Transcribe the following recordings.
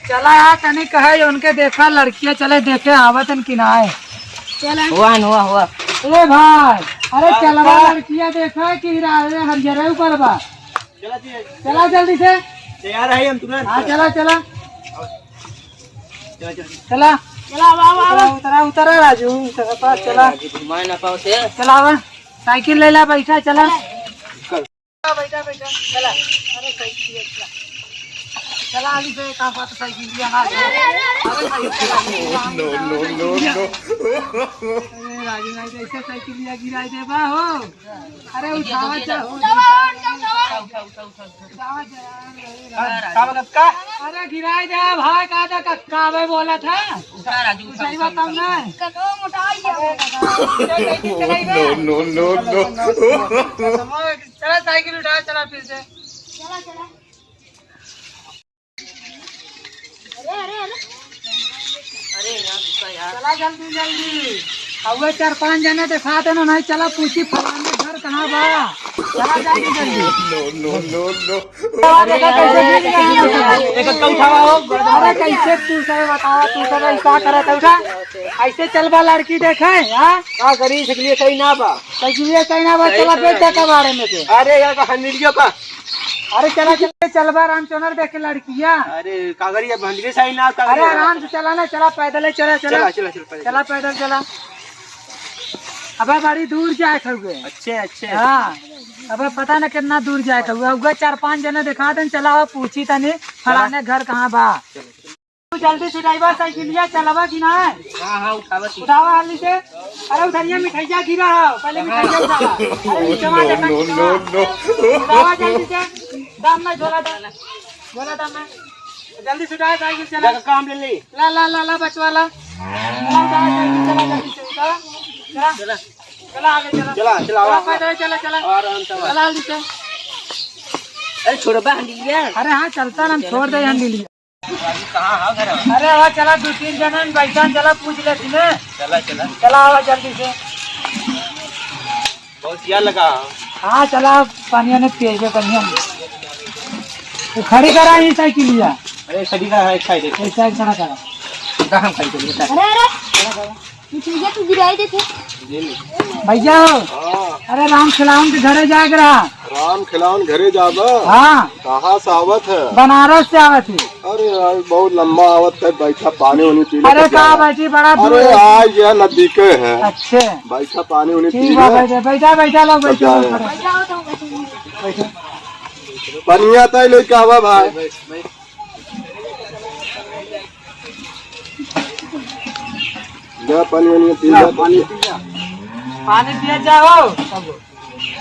चला यार तनी कहे उनके देखा लड़कियां चले देखे आवतन किनाए हुआ अरे भाई अरे चलवा लड़कियां देखा कि हरिहर ऊपर बा चला जल्दी से तैयार है हम तुरंत। हाँ चला चला चला उतरा उतरा राजू पास चला चला साइकिल ले ला बैठा चला बैठा चला अरे चला अभी से कहाँ पर साइकिल लिया ना राजू नहीं तो ऐसे साइकिल लिया गिराई दे बा हो अरे उठावा अरे गिराई दे भाई का कक्का बोला था सही बताऊं ना चला साइकिल उठा चला फिर से चला जल्दी जल्दी अब 4-5 जने दिखा देना नहीं चला पूछी फलाने घर कहाँ बा चला जल्दी जल्दी अरे कैसे तू सब बतावा तू सब ऐसा करे तो उठा ऐसे चलबा लड़की देखे हाँ करी सकलिए सही ना बा चला बेटा के बारे में से अरे यार हंडिलियो का अरे चलबा रामचंद्र देखे लड़कियाँ अरे कागरिया भंडरे सही ना अरे आराम से चला ना चला पैदल चला पैदल चला अबे बड़ी दूर जाए खड़ुए अच्छे हाँ अबे पता न कितना दूर जाए खड़ुए 4-5 जने दिखा दें चला पूछी तनी फलाने घर कहाँ बा जल्दी से ड्राइवर साइकिलिया चलावा कि ना हाँ उठावा हाली से अरे उधरिया मिठाइया गिरा हो पहले मिठाइया उठावा जल्दी से दाम में झोला दाम में जल्दी से उठा साइकिल चला काम ले ले ला बचवाला चला आगे चला पैदल चला जल्दी से अरे छोड़ बा हंडिलिया अरे हाँ चलता हम छोड़ दे हंडिलिया अरे वहाँ चला 2-3 जने बैठा चला पूछ लेती ने चला आवा जल्दी से बहुत यार लगा हाँ चला पानी ने तेज पे पानी तो खड़ी करा ही साइकिल लिया अरे खड़ी का है खाई दे ऐसा खड़ा करा हम खाई दे अरे मिठाइया तू गिराई देते भैया अरे राम खिलावन के घरे जाग रहा राम खिलावन घरे जाबा हाँ कहाँ से आवत है बनारस से आवत है अरे यार बहुत लंबा आवत है बैठा पानी उनी पी ले अरे कहाँ बैठी बड़ा दूर अरे आज यह नदी के है अच्छे बैठा पानी उनी पी ठीक ले बैठा लोग बैठो पनिया तय लेके आवा भाई जा पानी उनी पी ले पानी पिए जाओ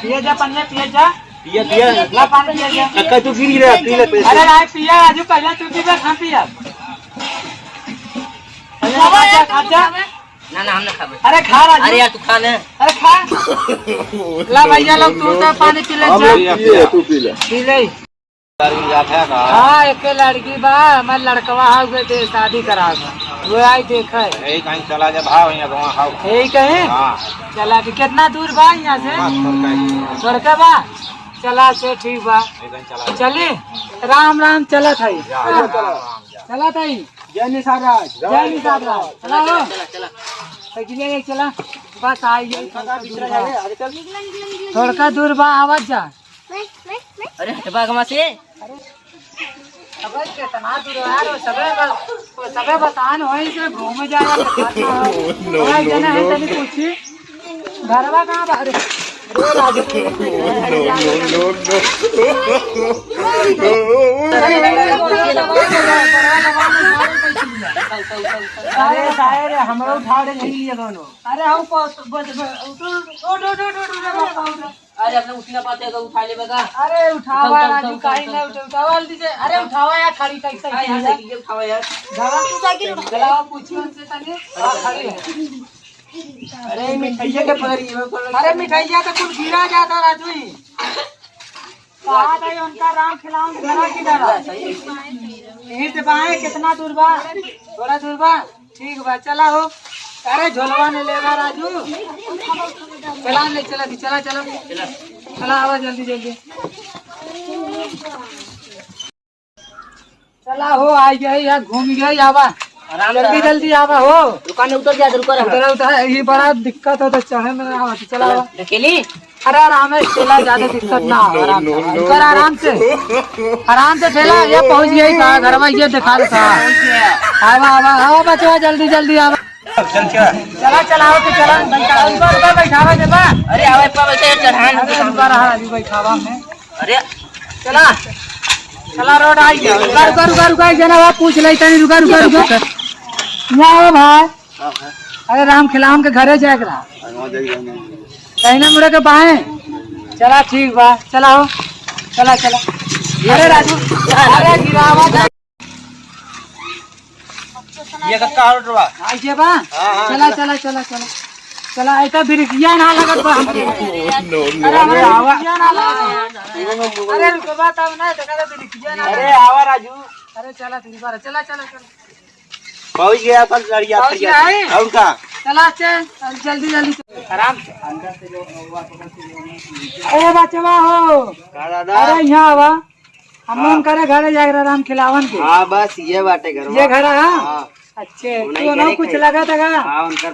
पिए जा पानी पिए जा पिया ला पानी पिए जा कक्का तू गिरी रे पी ले अरे नहीं पिया राजू पहले तू पी खा पिया खा ना हमने खा अरे खा राजू अरे यार तू खा ले अरे खा ला भैया लोग तू तो पानी पी ले तू पी ले हाँ एक लड़की बा मैं लड़कवा हुए थे शादी करा वो आई देखे कहीं चला जा भाव यहाँ हाउ यही कहे चला कि कितना दूर बा यहाँ से स्वर्ग बा चला से ठीक बा चली राम राम चला था जय निसार राज चला साइकिल चला बस आई थोड़ा दूर बा आवाज जा अरे हटबा से अब कितना दूर यार सबे बतान होई से घूमे जाए जना है तनी पूछी घरवा कहाँ बा अरे शायर हमरा उठा दे नहीं लिए दोनों अरे हम अरे अपने उठना पाते तो उठा ले बगा अरे उठावा राजू काहे ना उठावा जल्दी से अरे उठावा यार खड़ी कैसे यहाँ साइकिल उठावा यार दवा तू साइकिल उठावा पूछी उनसे तने खड़ी है अरे मिठाइया के पकड़ी अरे मिठाइया तो कुछ गिरा जाता राजू ही कहा था उनका राम खिलाऊं घरा किधर यहीं से बाएं कितना दूर बा थोड़ा दूर बा ठीक बा चला हो अरे झोलवा ने लेगा राजू चला ले चला चला आवा जल्दी चला हो आई गई या घूम गई आवा आराम जल्दी से जल्दी आवा हो दुकान में उतर जा रुको उधर उधर ये बड़ा दिक्कत हो तो चढ़े में आवा तो चला आवा अकेली अरे आराम से ठेला ज्यादा दिक्कत ना हो आराम से ठेला ये पहुंच गई कहा घर में ये दिखा देता आवा आवा आवा बचवा जल्दी जल्दी आवा चला चलाओ तो चला बैठावा देबा अरे आवे पर बैठे चढ़ान अभी बैठावा में अरे चला चला रोड आई गया रुका जना पूछ ले तनी रुका यहाँ भाई अरे राम खिलाम के घरे जाए रहा कहीं ना मुड़े के बाएं चला ठीक बा चला हो चला अरे राजू अरे गिरावा ये का रोडवा आइए बा चला ऐसा बिरकिया ना लगत बा हमके अरे आवा अरे रुको बात अब ना देखा बिरकिया ना अरे आवा राजू अरे चला तेरी बार चला पहुंच गया अपन लड़िया और का चला चल जल्दी आराम से अरे बचवा हो दादा अरे यहाँ आवा हम लोग करे घरे जाकर राम खिलावन के हाँ बस ये बाटे घर ये घर है अच्छे तो ना कुछ लगा था हाँ उनका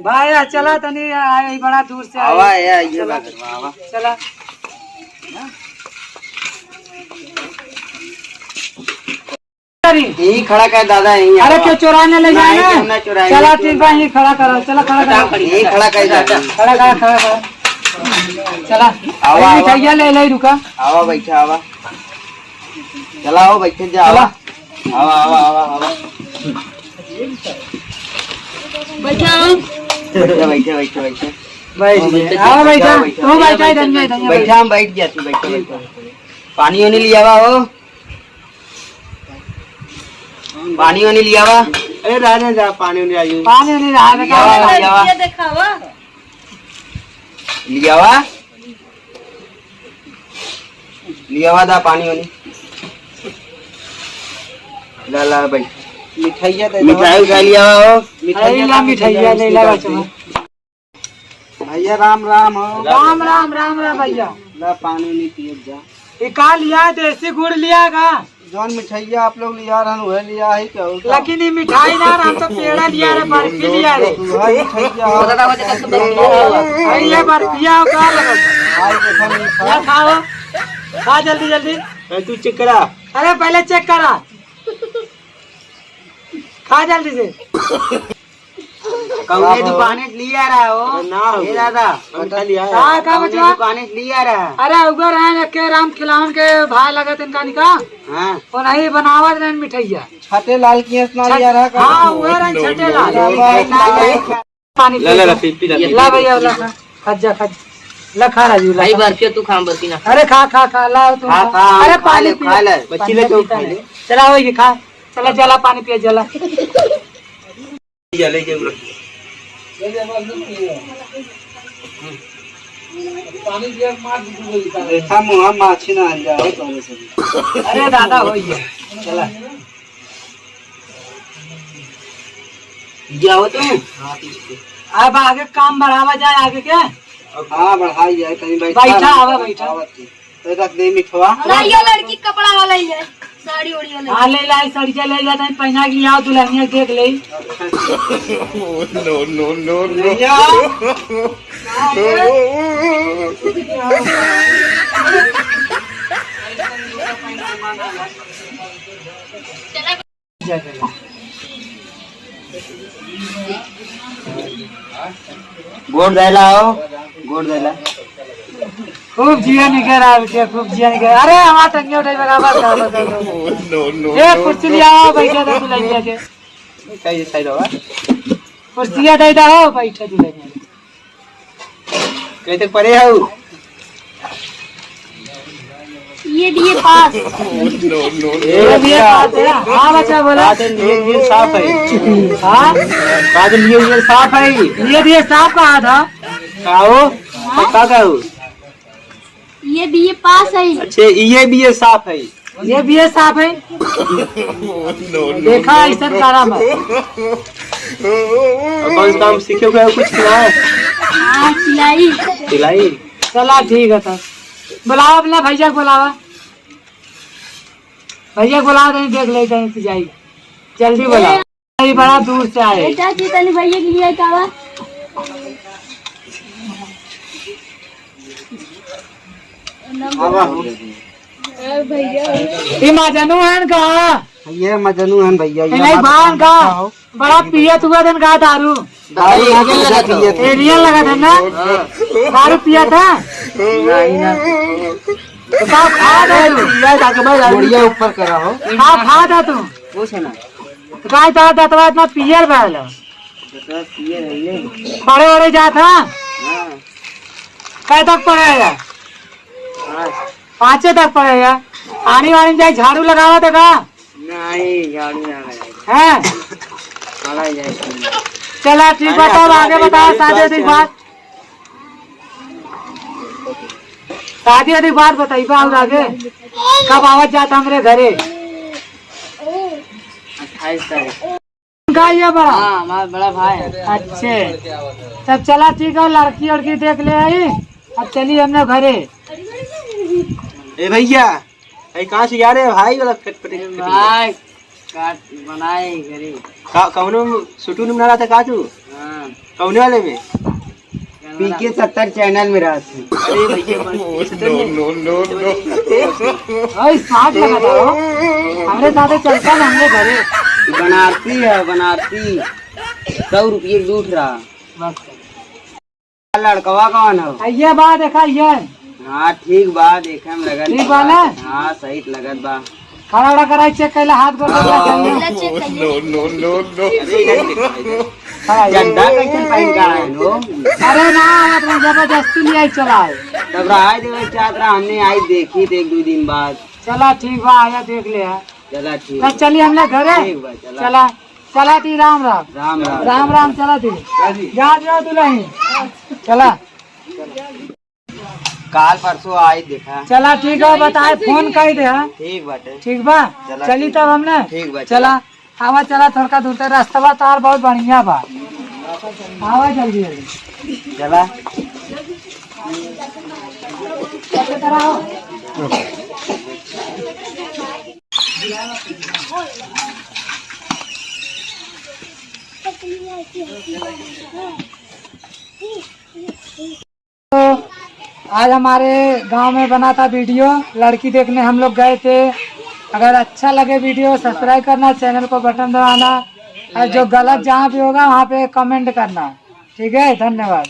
भाई चला तनी आए बड़ा दूर से आवा ये बात आवा चला यही खड़ा कर दादा यही अरे क्यों चुराने ले जाए ना चुराए चला ठीक बा यही खड़ा करो चला खड़ा करो यही खड़ा कर दादा खड़ा चला आवा मिठाइया ले रुका आवा बैठा आवा चला आओ बैठे जा आवा आवा बैठे बैठा हम बैठ गया तू बैठा पानी वानी लिया हो पानी वानी लिया वा अरे रहने जा पानी वानी लिया वा दा पानी वानी ला भाई मिठाई उठा लिया हो मिठाइया ले ला भैया राम राम भैया ला पानी नहीं पिए जा ये का लिया देसी गुड़ लिया का जौन मिठाइया आप लोग लिया रहा वह लिया है क्या लेकिन ये मिठाई ना हम तो पेड़ा लिया रे बर्फी लिया रे ये बर्फिया का लगा खाओ खा जल्दी तू चेक करा अरे पहले चेक करा खा जल्दी से कौन दुकान लिया रहा हो ना ये दादा लिया का बचवा दुकान लिया रहा अरे उगर है के राम खिलावन के भाई लगत इनका निका हां और नहीं बनावत रहे मिठाइया छठे लाल की लिया रहा हां उगर है छठे लाल पानी ला भैया ला खज्जा ला खा राजू ला बर्फी तू खा बर्फी ना अरे खा ला तू अरे पानी खा ले बच्ची ले तो खा ले चला वही खा चला पानी पिए जला ले जाओ ऐसा मुहा माछी ना जाए अरे दादा हो गया चला जाओ तुम अब आगे काम बढ़ावा जाए आगे के हाँ बढ़ाई जाए कहीं बैठा रख दे मिठवा लड़की कपड़ा वाला ही है साड़ी ओड़ी वाला हाँ ले लाई सड़िया ले जाता है पहना के लिया दुल्हनिया देख ले गोड़ देला हो गोड़ देला खूब जिया निकल रहा है खूब जिया निकल अरे हमारा टंगे उठाई बराबर ये कुर्सी लिया बैठा था दुल्हनिया के सही सही रहा कुर्सिया दे हो बैठा दुल्हनिया कहते परे हो ये दिए पास ये भी बात है हाँ बच्चा बोला ये साफ है हाँ काजल ये साफ है ये भी साफ कहा था काओ पता कहो ये दिए पास है अच्छे ये भी ये साफ है ये भी साफ है देखा ऐसा करा मत कौन काम सीखे हुए कुछ खिलाए हाँ सिलाई खिलाई चला ठीक है तब बुलाओ अपना भैया को बुलावा भैया बुला दें, देख ले जाए तो जाइए, जल्दी बुला, अभी बड़ा दूर से आए। चाची तनी भैया के लिए कावा ये मजनू है का, ये मजनू है भैया, नहीं भान का बड़ा पियत हुआ दिन का दारू, एलियन लगा था ना, दारू पिया था, तो खा था बढ़िया ऊपर करा हो, खा था तू, कुछ ना तो काय था दतवा इतना पियर बैल बड़े बड़े जा था, कै तक पड़ेगा, 5 तक पड़ेगा, पानी वानी जाए झाड़ू लगावा था का, नहीं झाड़ू है चला ठीक, बताओ आगे बताओ, शादी बात, शादी बात बताइए और आगे कब आवाज जाता हमारे घरे, 28 तारीख का ये बड़ा, हमारा बड़ा भाई है। अच्छे तब चला ठीक है, लड़की उड़की देख ले आई, अब चलिए हमने घरे। ए भैया कहाँ से जा रहे हैं भाई, वाला भाई काट बनाए घरे कौनो शूटू में बना रहा था का तू, कौने वाले में पीके 70 चैनल में रहा थी। अरे भैया स्मार्ट लगा था वो, हमारे साथ चलता ना हमने घरे, बनारसी है बनारसी, 100 रुपये दूध रहा, लड़कवा कौन है, ये बात देखा ये, हाँ ठीक बा, देखे में लगत ठीक बा ना, हाँ सही लगत बा, खड़ा उड़ा कराई चेक कैला, हाथ गोड़ झंडा कैसे पहन का है नो, अरे ना मतलब जबरदस्ती ले आई चला है, तब राय देवे चादरा हमने आई देखी थे 1-2 दिन बाद, चला ठीक बा, आया देख ले है, चला ठीक तब चलिए हमने घरे, ठीक बा, चला चला चला थी, राम राम राम राम राम राम, चला थी याद जाओ दुल्हन, चला काल परसों आई देखा, चला ठीक है, बताए फोन कर दे, ठीक बाटे, ठीक बा, चली तब हमने, ठीक बा, चला आवा, चला थोड़ा दूर तक रास्ता तार बहुत बढ़िया बा, आवा जल्दी जल्दी चला तो आज हमारे गांव में बना था वीडियो, लड़की देखने हम लोग गए थे, अगर अच्छा लगे वीडियो सब्सक्राइब करना, चैनल को बटन दबाना, और जो गलत जहाँ भी होगा वहाँ पे कमेंट करना, ठीक है, धन्यवाद।